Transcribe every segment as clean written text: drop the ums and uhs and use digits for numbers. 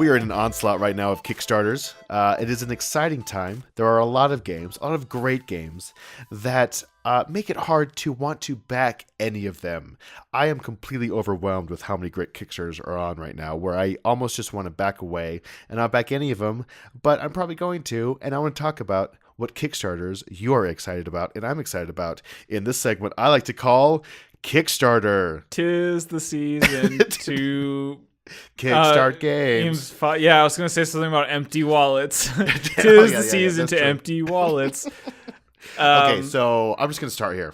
We are in an onslaught right now of Kickstarters. It is an exciting time. There are a lot of games, a lot of great games that make it hard to want to back any of them. I am completely overwhelmed with how many great Kickstarters are on right now, where I almost just want to back away and not back any of them, but I'm probably going to, and I want to talk about what Kickstarters you are excited about and I'm excited about in this segment I like to call Kickstarter. 'Tis the season to Kickstart games. Yeah, I was going to say something about empty wallets. Tis the season to empty wallets. Okay, so I'm just going to start here.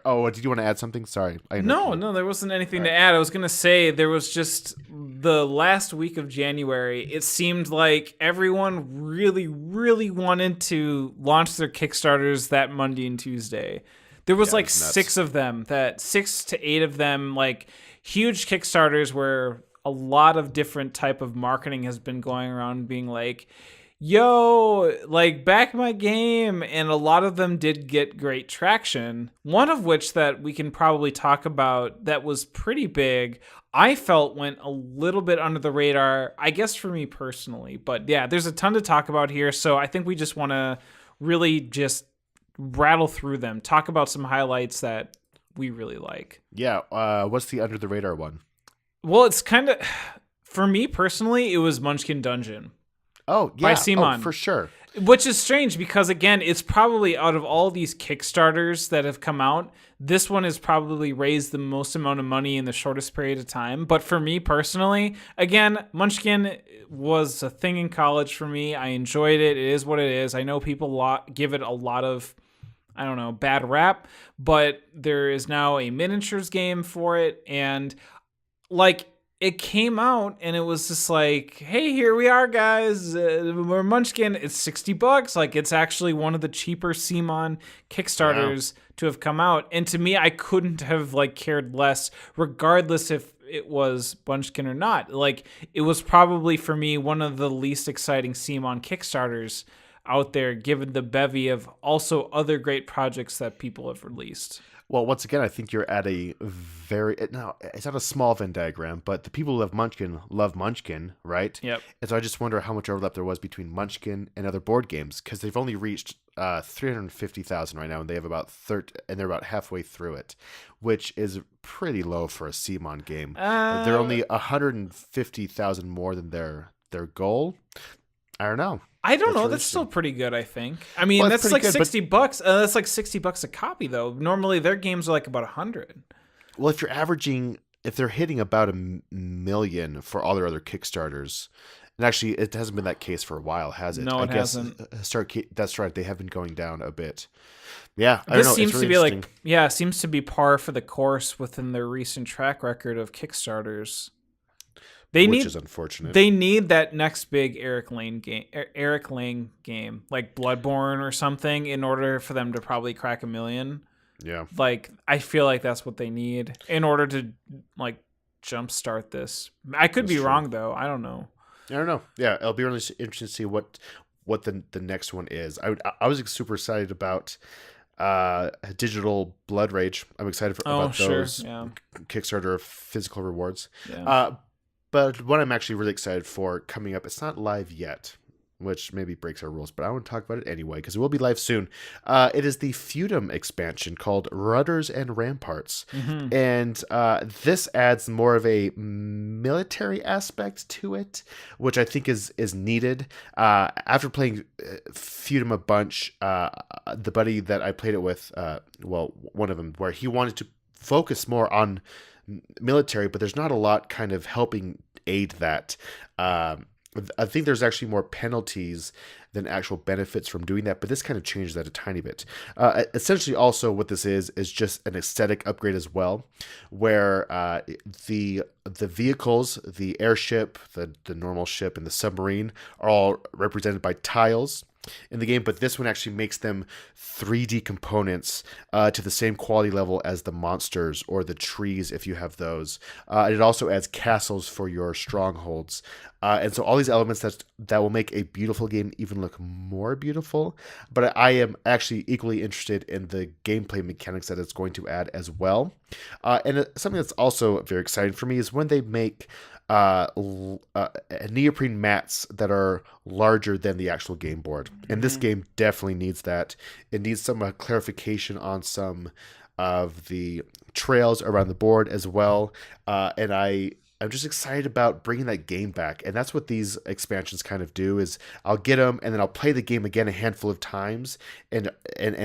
Oh, did you want to add something? Sorry. No, there wasn't anything to add. I was going to say there was just the last week of January. It seemed like everyone really, really wanted to launch their Kickstarters that Monday and Tuesday. There was like 6 of them, 6 to 8 of them, like huge Kickstarters where a lot of different type of marketing has been going around being like, yo, like back my game. And a lot of them did get great traction. One of which that we can probably talk about that was pretty big, I felt went a little bit under the radar, I guess for me personally. But yeah, there's a ton to talk about here. So I think we just want to really just rattle through them, talk about some highlights that we really like. Yeah. What's the under the radar one? Well, it's kind of, for me personally, it was Munchkin Dungeon. Oh, yeah. By Simon. Oh, for sure. Which is strange because, again, it's probably out of all these Kickstarters that have come out, this one has probably raised the most amount of money in the shortest period of time. But for me personally, again, Munchkin was a thing in college for me. I enjoyed it. It is what it is. I know people give it a lot of, I don't know, bad rap, but there is now a miniatures game for it. And like, it came out and it was just like, hey, here we are, guys. We're Munchkin. It's $60. Like, it's actually one of the cheaper CMON Kickstarters to have come out. And to me, I couldn't have like cared less, regardless if it was Munchkin or not. Like, it was probably for me one of the least exciting CMON Kickstarters out there, given the bevy of also other great projects that people have released. Well, once again, I think you're at a it's not a small Venn diagram, but the people who love Munchkin, right? Yep. And so I just wonder how much overlap there was between Munchkin and other board games, because they've only reached 350,000 right now, and they have about and they're about halfway through it, which is pretty low for a CMON game. They're only 150,000 more than their goal. I don't know. I don't know. That's still pretty good, I think. I mean, well, that's like good, $60. That's like $60 a copy, though. Normally, their games are like about 100. Well, if they're hitting about 1 million for all their other Kickstarters, and actually, it hasn't been that case for a while, has it? No, it hasn't. That's right. They have been going down a bit. Yeah, I don't know. This seems to be like, it seems to be par for the course within their recent track record of Kickstarters. Which is unfortunate. They need that next big Eric Lang game, like Bloodborne or something, in order for them to probably crack 1 million. Yeah. Like, I feel like that's what they need in order to like jumpstart this. I could be wrong though. I don't know. Yeah, it'll be really interesting to see what the next one is. I was super excited about Digital Blood Rage. I'm excited about those Kickstarter physical rewards. Yeah. But what I'm actually really excited for coming up, it's not live yet, which maybe breaks our rules, but I want to talk about it anyway, because it will be live soon. It is the Feudum expansion called Rudders and Ramparts. Mm-hmm. And this adds more of a military aspect to it, which I think is needed. After playing Feudum a bunch, the buddy that I played it with, one of them, where he wanted to focus more on military, but there's not a lot kind of helping aid that. I think there's actually more penalties than actual benefits from doing that, but this kind of changes that a tiny bit. Essentially, also what this is just an aesthetic upgrade as well, where the vehicles, the airship, the normal ship, and the submarine are all represented by tiles in the game, but this one actually makes them 3D components to the same quality level as the monsters or the trees if you have those. It also adds castles for your strongholds. And so all these elements that will make a beautiful game even look more beautiful. But I am actually equally interested in the gameplay mechanics that it's going to add as well. And something that's also very exciting for me is when they make neoprene mats that are larger than the actual game board. And this game definitely needs that. It needs some clarification on some of the trails around the board as well. And I'm just excited about bringing that game back. And that's what these expansions kind of do is I'll get them and then I'll play the game again a handful of times and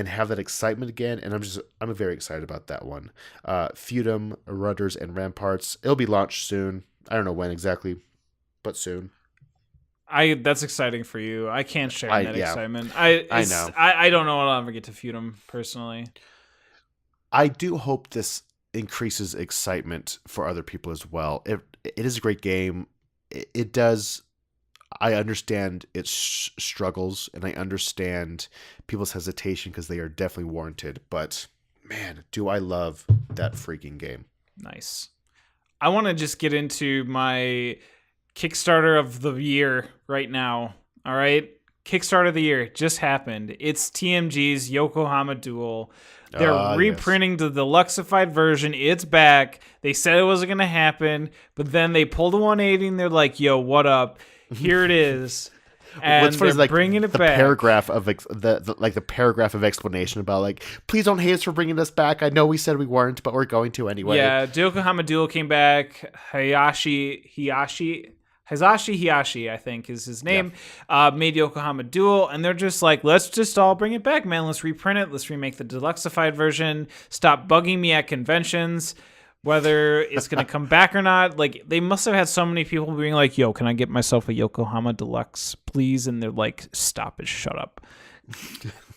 have that excitement again. And I'm very excited about that one. Feudum, Rudders, and Ramparts. It'll be launched soon. I don't know when exactly, but soon. That's exciting for you. I can't share in that excitement. I know. I don't know if I'll ever get to Feudum personally. I do hope this increases excitement for other people as well. It is a great game. It does. I understand its struggles and I understand people's hesitation because they are definitely warranted. But man, do I love that freaking game. Nice. I want to just get into my Kickstarter of the year right now. All right. Kickstarter of the year just happened. It's TMG's Yokohama Duel. They're reprinting the deluxeified version. It's back. They said it wasn't going to happen, but then they pulled a 180 and they're like, yo, what up? Here it is. And what's funny is like bringing it the back. Paragraph of the paragraph of explanation about like, please don't hate us for bringing us back. I know we said we weren't, but we're going to anyway. Yeah, Yokohama Duel came back. Hayashi, I think is his name, made Yokohama Duel, and they're just like, let's just all bring it back, man. Let's reprint it. Let's remake the deluxeified version. Stop bugging me at conventions, whether it's going to come back or not. Like, they must have had so many people being like, yo, can I get myself a Yokohama Deluxe, please? And they're like, stop it, shut up.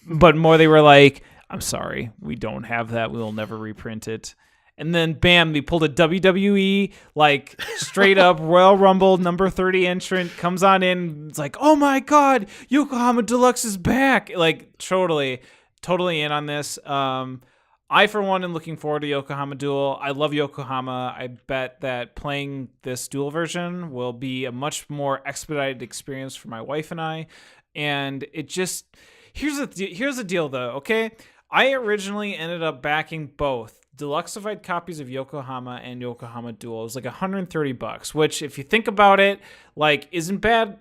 But more, they were like, I'm sorry, we don't have that. We will never reprint it. And then, bam, they pulled a WWE, like, straight up Royal Rumble number 30 entrant, comes on in. It's like, oh, my God, Yokohama Deluxe is back. Like, totally in on this. I, for one, am looking forward to Yokohama Duel. I love Yokohama. I bet that playing this duel version will be a much more expedited experience for my wife and I. And it just... Here's the deal, though, okay? I originally ended up backing both deluxeified copies of Yokohama and Yokohama Duel. It was like $130, which, if you think about it, like, isn't bad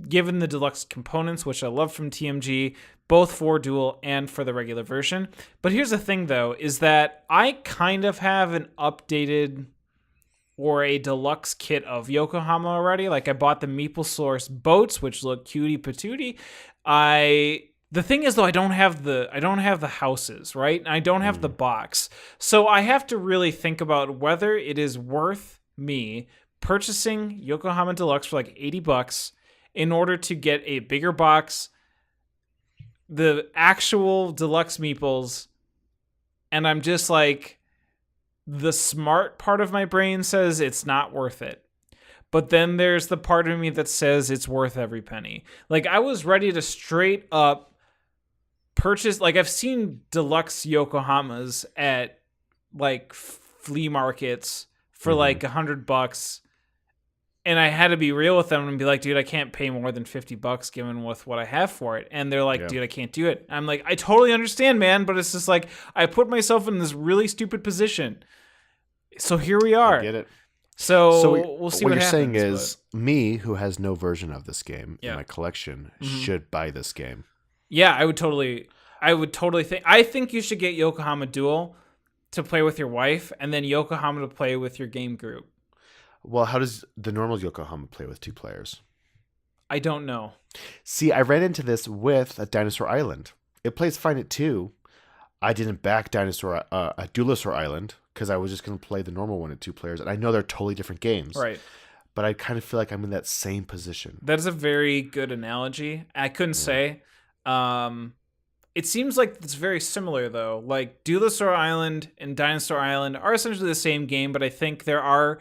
given the deluxe components, which I love from TMG, both for Duel and for the regular version. But here's the thing, though, is that I kind of have an updated or a deluxe kit of Yokohama already. Like, I bought the Meeple Source boats, which look cutie patootie. The thing is, though, I don't have the houses, right? And I don't have the box. So I have to really think about whether it is worth me purchasing Yokohama Deluxe for like $80 in order to get a bigger box, the actual deluxe meeples, and I'm just like, the smart part of my brain says it's not worth it. But then there's the part of me that says it's worth every penny. Like, I was ready to straight up purchase, like, I've seen deluxe Yokohamas at like flea markets for like $100, and I had to be real with them and be like, dude, I can't pay more than $50 given with what I have for it. And they're like, dude, I can't do it. I'm like, I totally understand, man, but it's just like, I put myself in this really stupid position. So here we are. I get it. So we'll see what you're happens, saying is me, who has no version of this game in my collection, should buy this game. Yeah, I would totally think. I think you should get Yokohama Duel to play with your wife, and then Yokohama to play with your game group. Well, how does the normal Yokohama play with two players? I don't know. See, I ran into this with a Dinosaur Island. It plays fine at 2. I didn't back a Duelosaur Island because I was just going to play the normal one at 2 players, and I know they're totally different games. Right. But I kind of feel like I'm in that same position. That is a very good analogy. I couldn't say. It seems like it's very similar, though. Like, Duelosaur Island and Dinosaur Island are essentially the same game, but I think there are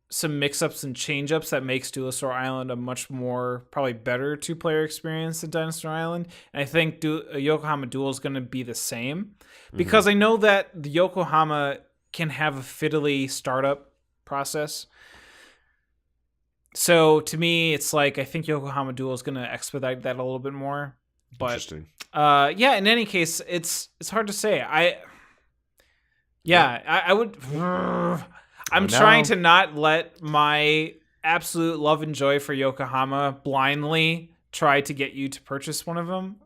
some mix-ups and change-ups that makes Duelosaur Island a much more, probably better two-player experience than Dinosaur Island. And I think Yokohama Duel is going to be the same. Because I know that the Yokohama can have a fiddly startup process. So, to me, it's like, I think Yokohama Duel is going to expedite that a little bit more. But, interesting. Yeah, in any case, it's hard to say. I would... I'm trying to not let my absolute love and joy for Yokohama blindly try to get you to purchase one of them.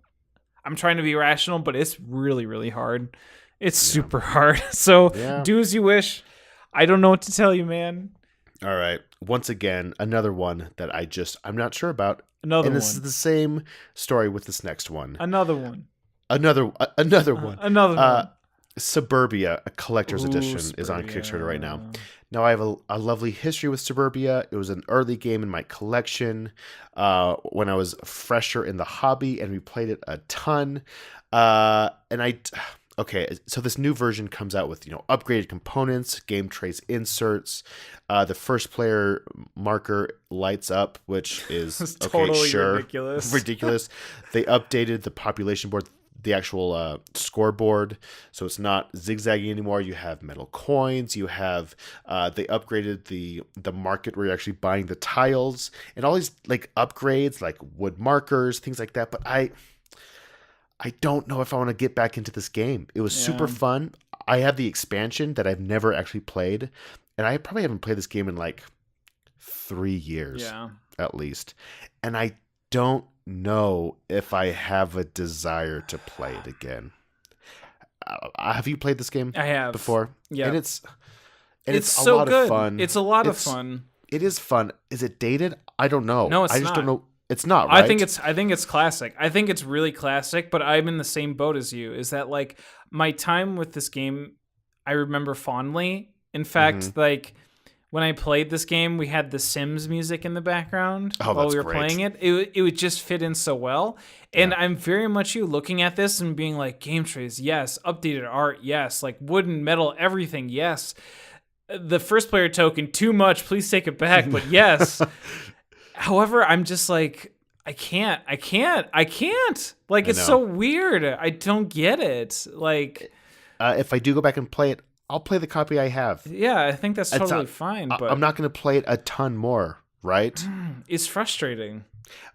I'm trying to be rational, but it's really, really hard. It's super hard. So do as you wish. I don't know what to tell you, man. All right. Once again, another one that I'm not sure about. Another and one. this is the same story with this next one. Another one. Another one. Another one. Suburbia, a collector's edition, is on Kickstarter right now. Now, I have a lovely history with Suburbia. It was an early game in my collection when I was fresher in the hobby, and we played it a ton. Okay, so this new version comes out with, upgraded components, game trace inserts. The first player marker lights up, which is totally ridiculous. Ridiculous. They updated the population board, the actual scoreboard, so it's not zigzagging anymore. You have metal coins. You have they upgraded the market where you're actually buying the tiles and all these like upgrades, like wood markers, things like that. But I don't know if I want to get back into this game. It was super fun. I have the expansion that I've never actually played, and I probably haven't played this game in like 3 years at least. And I don't know if I have a desire to play it again. Have you played this game? I have before. Yeah, and it's so a lot good. of fun. It's a lot of fun. It is fun. Is it dated? I don't know. No, I just don't know. It's not, right? I think it's classic. I think it's really classic, but I'm in the same boat as you. Is that like my time with this game I remember fondly. In fact, like when I played this game, we had the Sims music in the background while we were playing it. It would just fit in so well. And I'm very much you looking at this and being like, game trays, yes. Updated art, yes. Like wood and metal, everything, yes. The first player token, too much. Please take it back. But yes. However, I'm just like, I can't. Like, it's so weird. I don't get it. Like, if I do go back and play it, I'll play the copy I have. Yeah, I think that's totally fine. But I'm not going to play it a ton more, right? It's frustrating.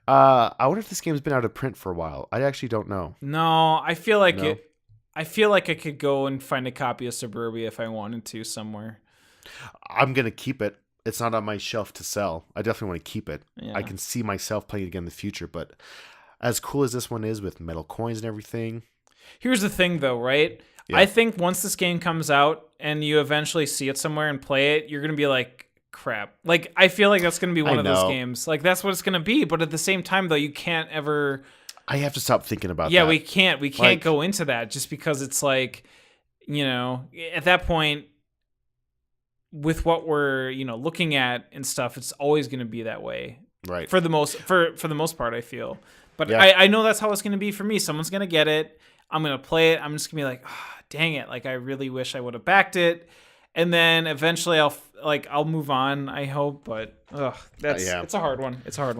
I wonder if this game's been out of print for a while. I actually don't know. No, I feel like I feel like I could go and find a copy of Suburbia if I wanted to somewhere. I'm going to keep it. It's not on my shelf to sell. I definitely want to keep it. Yeah. I can see myself playing it again in the future, but as cool as this one is with metal coins and everything. Here's the thing though, right? Yeah. I think once this game comes out and you eventually see it somewhere and play it, you're going to be like, crap. Like, I feel like that's going to be one of those games. Like, that's what it's going to be. But at the same time, though, you can't ever... I have to stop thinking about that. Yeah, we can't. We can't go into that just because it's like, at that point... with what we're looking at and stuff, it's always going to be that way, right? For the most part, I feel. But I know that's how it's going to be for me. Someone's going to get it. I'm going to play it. I'm just going to be like, oh, dang it! Like I really wish I would have backed it. And then eventually I'll move on. I hope, but it's a hard one. It's a hard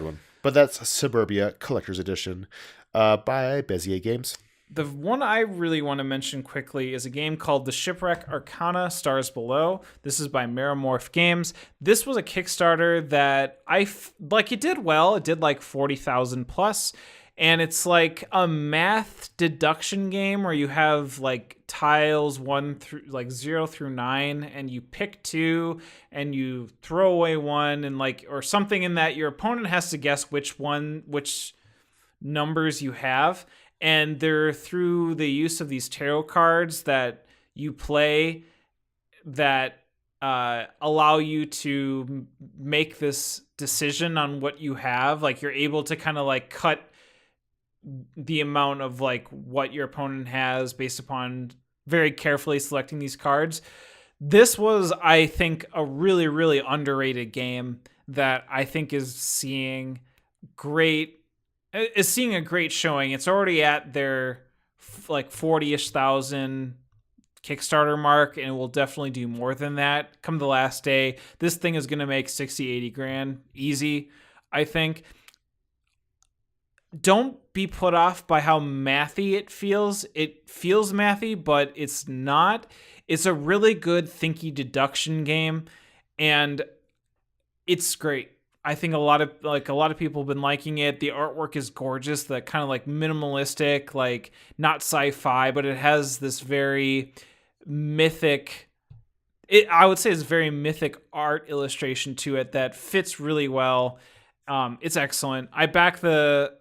one. But that's Suburbia Collector's Edition, by Bezier Games. The one I really want to mention quickly is a game called The Shipwreck Arcana Stars Below. This is by Meramorph Games. This was a Kickstarter that it did well. It did like 40,000 plus. And it's like a math deduction game where you have like tiles 0 through 9, and you pick 2 and you throw away 1 and or something in that your opponent has to guess which numbers you have. And they're through the use of these tarot cards that you play that allow you to make this decision on what you have. Like you're able to kind of like cut the amount of like what your opponent has based upon very carefully selecting these cards. This was, I think, a really, really underrated game that I think is seeing a great showing. It's already at their like 40-ish thousand Kickstarter mark, and it will definitely do more than that come the last day. This thing is going to make 60-80 grand easy, I think. Don't be put off by how mathy it feels. It feels mathy, but it's not. It's a really good thinky deduction game, and it's great. I think a lot of people have been liking it. The artwork is gorgeous, the kind of like minimalistic, like not sci-fi, but it has this very mythic I would say it's very mythic art illustration to it that fits really well. It's excellent. I back the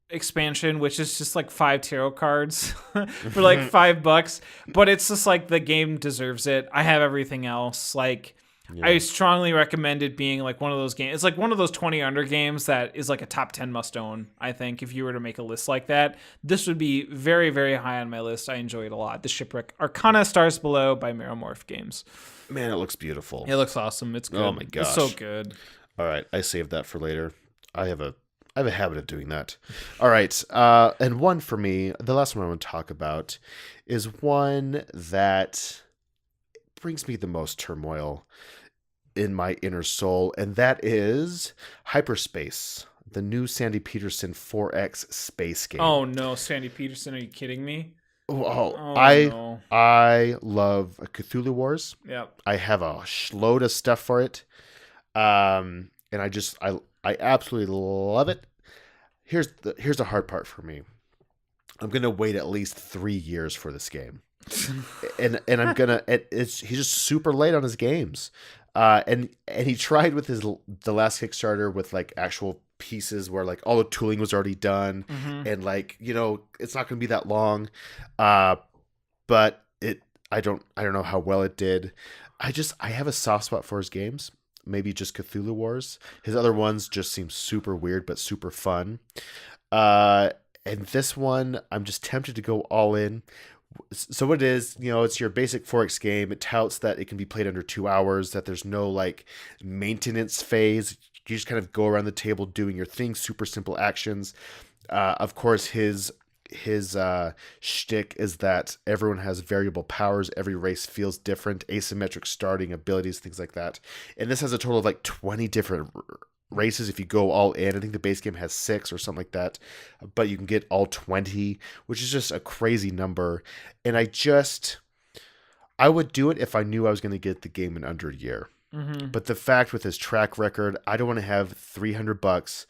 expansion, which is just like 5 tarot cards for like $5, but it's just like the game deserves it. I have everything else. Like, I strongly recommend it being like one of those games. It's like one of those 20 under games that is like a top 10 must own. I think if you were to make a list like that, this would be very, very high on my list. I enjoy it a lot. The Shipwreck Arcana Stars Below by Meromorph Games. Man, it looks beautiful. It looks awesome. It's good. Oh my gosh. It's so good. All right, I saved that for later. I have a habit of doing that. All right, and one for me, the last one I want to talk about is one that brings me the most turmoil in my inner soul, and that is Hyperspace, the new Sandy Peterson 4X space game. Oh no, Sandy Peterson, are you kidding me? I love Cthulhu Wars. Yep. I have a load of stuff for it. And I absolutely love it. Here's the hard part for me. I'm gonna wait at least 3 years for this game, and I'm gonna. He's just super late on his games, and he tried with the last Kickstarter with like actual pieces where like all the tooling was already done, and like it's not gonna be that long, but I don't know how well it did. I have a soft spot for his games. Maybe just Cthulhu Wars. His other ones just seem super weird but super fun. And this one, I'm just tempted to go all in. So what it is, it's your basic 4X game. It touts that it can be played under 2 hours, that there's no like maintenance phase. You just kind of go around the table doing your thing, super simple actions. Of course, his shtick is that everyone has variable powers. Every race feels different, asymmetric starting abilities, things like that. And this has a total of like 20 different races if you go all in. I think the base game has 6 or something like that, but you can get all 20, which is just a crazy number. And I would do it if I knew I was going to get the game in under a year. But the fact with his track record, I don't want to have $300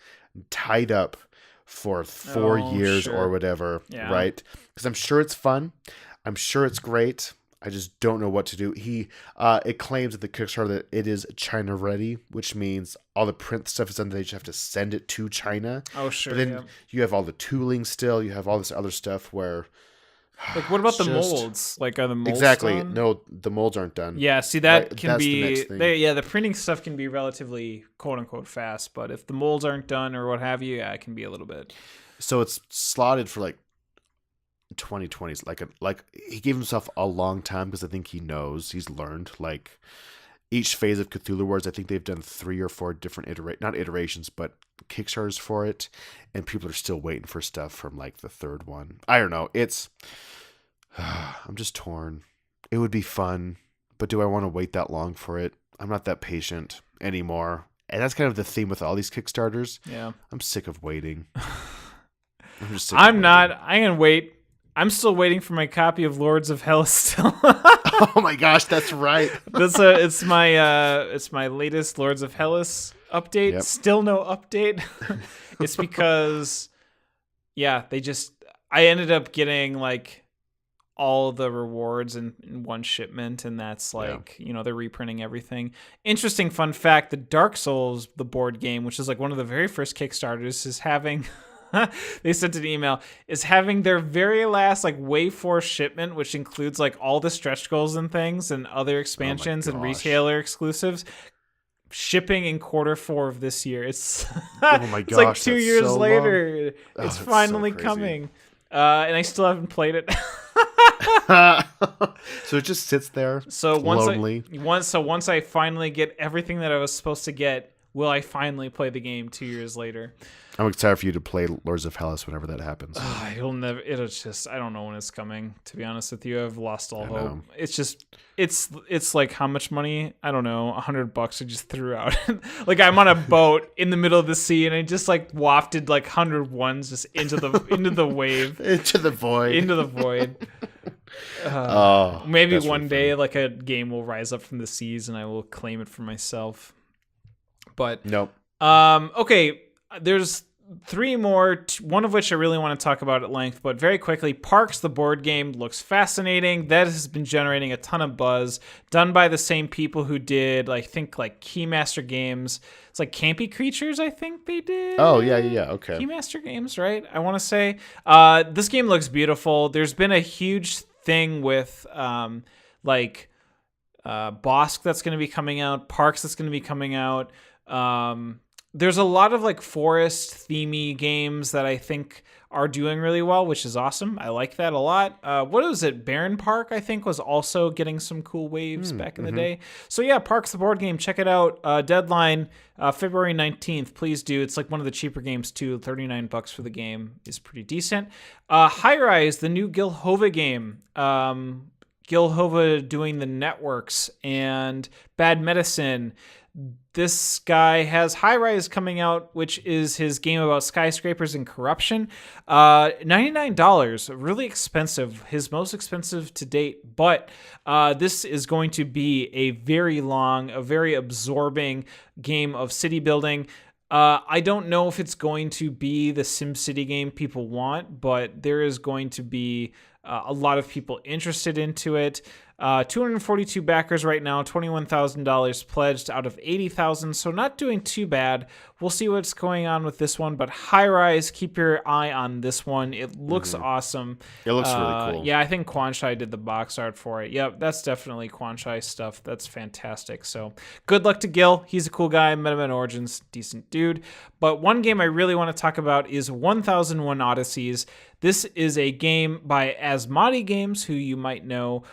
tied up for 4 years or whatever, right? Because I'm sure it's fun. I'm sure it's great. I just don't know what to do. It claims at the Kickstarter that it is China ready, which means all the print stuff is done. They just have to send it to China. Oh, sure. But then you have all the tooling still. You have all this other stuff where... Like, what about the molds? Like, are the molds exactly done? No, the molds aren't done. Yeah, see, that right? can That's be... the next thing. the printing stuff can be relatively, quote-unquote, fast. But if the molds aren't done or what have you, it can be a little bit... So it's slotted for like 2020s. Like he gave himself a long time because I think he's learned. Like each phase of Cthulhu Wars, I think they've done 3 or 4 different not iterations, but Kickstarters for it, and people are still waiting for stuff from like the third one. I don't know. I'm just torn. It would be fun, but do I want to wait that long for it? I'm not that patient anymore. And that's kind of the theme with all these Kickstarters. Yeah. I'm sick of waiting. I'm not. I can wait. I'm still waiting for my copy of Lords of Hell still. Oh my gosh, that's right. It's my latest Lords of Hellas update. Yep. Still no update. It's because I ended up getting like all the rewards in one shipment, and that's like they're reprinting everything. Interesting fun fact: the Dark Souls, the board game, which is like one of the very first Kickstarters, is having they sent an email, is having their very last like wave 4 shipment, which includes like all the stretch goals and things and other expansions and retailer exclusives, shipping in Q4 of this year. It's oh my gosh, it's like 2 years so later. Long. It's finally so coming. And I still haven't played it. So it just sits there. So lonely. Once I finally get everything that I was supposed to get, will I finally play the game 2 years later? I'm excited for you to play Lords of Hellas whenever that happens. It'll just, I don't know when it's coming, to be honest with you. I've lost all hope. It's just, it's like how much money? I don't know, $100 I just threw out. Like I'm on a boat in the middle of the sea and I just like wafted like 100 ones just into the wave. Into the void. Maybe one day like a game will rise up from the seas and I will claim it for myself. But nope. Okay, there's three more, one of which I really want to talk about at length, but very quickly. Parks, the board game, looks fascinating. That has been generating a ton of buzz, done by the same people who did, I think, like Keymaster Games. It's like Campy Creatures, I think they did. Oh, yeah, okay. Keymaster Games, right? I want to say. This game looks beautiful. There's been a huge thing with Bosk that's going to be coming out, Parks that's going to be coming out. There's a lot of like forest themey games that I think are doing really well, which is awesome. I like that a lot. What was it? Barren Park, I think, was also getting some cool waves back in the day. So yeah, Parks the board game, check it out. Deadline February 19th. Please do. It's like one of the cheaper games too. $39 for the game is pretty decent. High Rise, the new Gil Hova game. Gil Hova doing the networks and Bad Medicine. This guy has High Rise coming out, which is his game about skyscrapers and corruption. $99, really expensive, his most expensive to date. But this is going to be a very long, a very absorbing game of city building. I don't know if it's going to be the SimCity game people want, but there is going to be a lot of people interested into it. 242 backers right now, $21,000 pledged out of 80,000, so not doing too bad. We'll see what's going on with this one, but High Rise, keep your eye on this one. It looks awesome. It looks really cool. Yeah, I think Quanshai did the box art for it. Yep, that's definitely Quanshai stuff. That's fantastic. So good luck to Gil. He's a cool guy. Met him at Origins. Decent dude. But one game I really want to talk about is 1001 Odysseys. This is a game by Asmodee Games, who you might know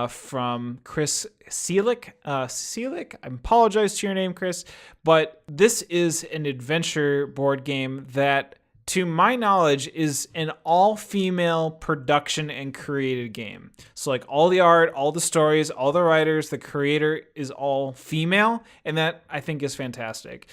from Chris Seelick. I apologize to your name, Chris. But this is an adventure board game that, to my knowledge, is an all-female production and created game. So like all the art, all the stories, all the writers, the creator is all female. And that, I think, is fantastic.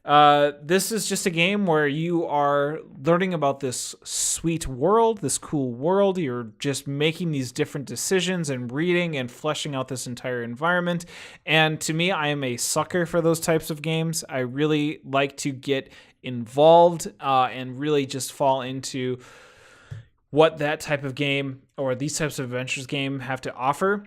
This is just a game where you are learning about this sweet world, this cool world. You're just making these different decisions and reading and fleshing out this entire environment. And to me, I am a sucker for those types of games. I really like to get involved and really just fall into what that type of game or these types of adventures game have to offer.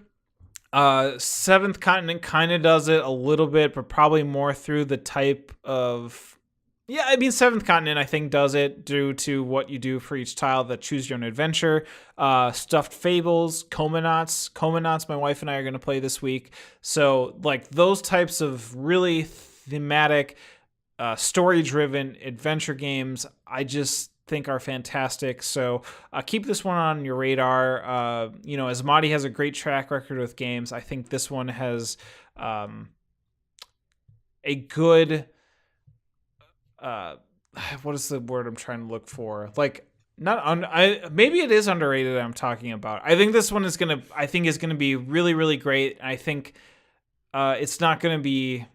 Seventh Continent kind of does it a little bit, but probably more through the type of... Yeah, I mean, Seventh Continent, I think, does it due to what you do for each tile, that choose your own adventure. Stuffed Fables, Comanauts. Comanauts, my wife and I are going to play this week. So, like, those types of really thematic, story-driven adventure games, I just think are fantastic. So keep this one on your radar. Asmodee has a great track record with games. I think this one has a good what is the word I'm trying to look for? Like, maybe it is underrated that I'm talking about. I think this one is gonna be really, really great. I think it's not gonna be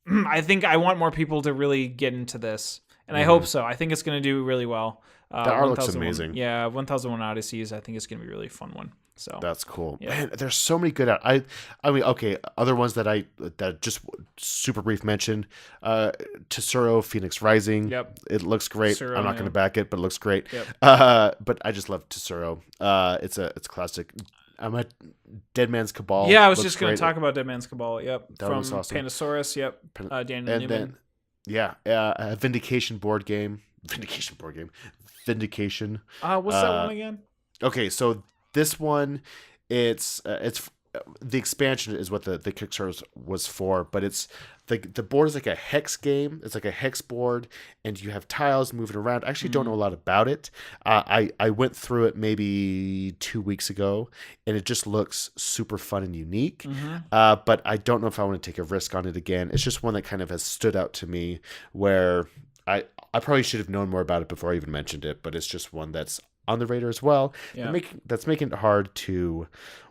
I think I want more people to really get into this. And I hope so. I think it's going to do really well. The art looks amazing. Yeah, 1001 Odysseys, I think it's going to be a really fun one. So that's cool. Yeah. Man, there's so many good. I mean, okay. Other ones that just super brief mention. Tesoro, Phoenix Rising. Yep. It looks great. Tesoro, I'm not going to back it, but it looks great. Yep. But I just love Tesoro. It's classic. I'm a Dead Man's Cabal. Yeah, I was just going to talk about Dead Man's Cabal. Yep. That from was awesome. Pandasaurus. Yep. Daniel Newman. Then, a Vindication board game. Vindication. What's that one again? Okay, so this one, it's the expansion is what the Kickstarter was for, but it's the board is like a hex game. It's like a hex board, and you have tiles moving around. I actually don't know a lot about it. I went through it maybe 2 weeks ago, and it just looks super fun and unique. But I don't know if I want to take a risk on it again. It's just one that kind of has stood out to me, where I probably should have known more about it before I even mentioned it, but it's just one that's on the radar as well. Yeah. That's making it hard to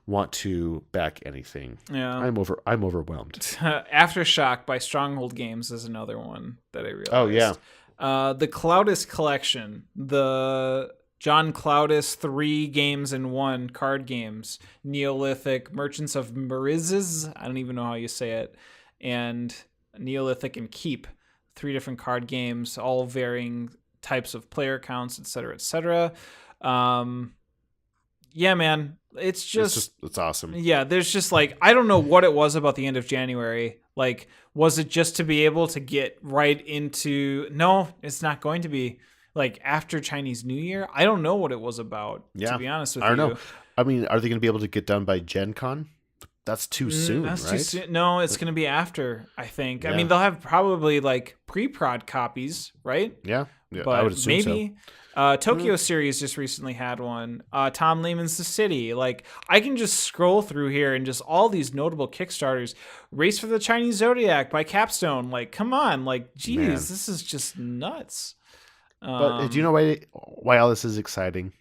want to back anything. Yeah. I'm overwhelmed. Aftershock by Stronghold Games is another one that I realized. Oh, yeah. The Cloudus Collection, the John Cloudus 3 games in 1 card games, Neolithic, Merchants of Merizes, I don't even know how you say it, and Neolithic and Keep, 3 different card games, all varying types of player counts, et cetera, et cetera. Yeah, man, it's awesome. Yeah, there's just like, I don't know what it was about the end of January. Like, was it just to be able to get right into? No, it's not going to be like after Chinese New Year. I don't know what it was about. To be honest with you, I don't know. I mean, are they going to be able to get done by Gen Con? That's too soon, that's right? too soon. No, it's going to be after, I think. Yeah. I mean, they'll have probably like pre-prod copies, right? Yeah, But I would assume maybe. Tokyo Series just recently had one. Tom Lehman's The City. Like, I can just scroll through here and just all these notable Kickstarters. Race for the Chinese Zodiac by Capstone. Like, come on. Like, geez, Man. this is just nuts. But do you know why all this is exciting?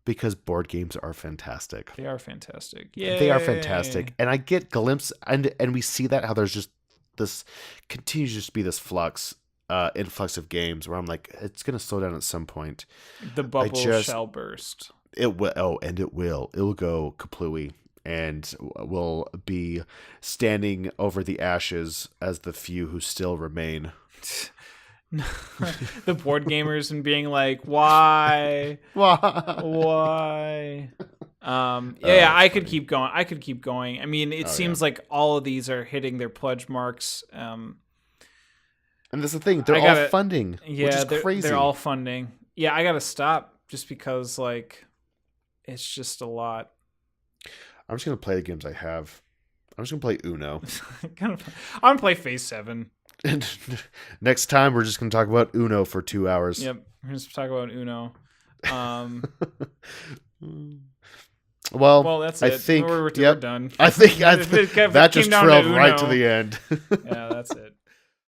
Because board games are fantastic. They are fantastic. Yeah, They are fantastic. And I get glimpses, and we see that how there's just this continues to just be this influx of games where I'm like, it's going to slow down at some point. The bubble shall burst. It will. Oh, and it will. It will go kaplooey, and will be standing over the ashes as the few who still remain. The board gamers and being like, why? I could keep going. I mean, it seems like all of these are hitting their pledge marks. And that's the thing, they're all funding, which is crazy. They're all funding. Yeah, I gotta stop just because like it's just a lot. I'm just gonna play the games I have. I'm just gonna play Uno. I'm gonna play Phase 7. And next time we're just gonna talk about Uno for 2 hours. Yep, we're gonna talk about Uno. Well, that's I it. think we're done. I think that just trailed right to the end. Yeah, that's it.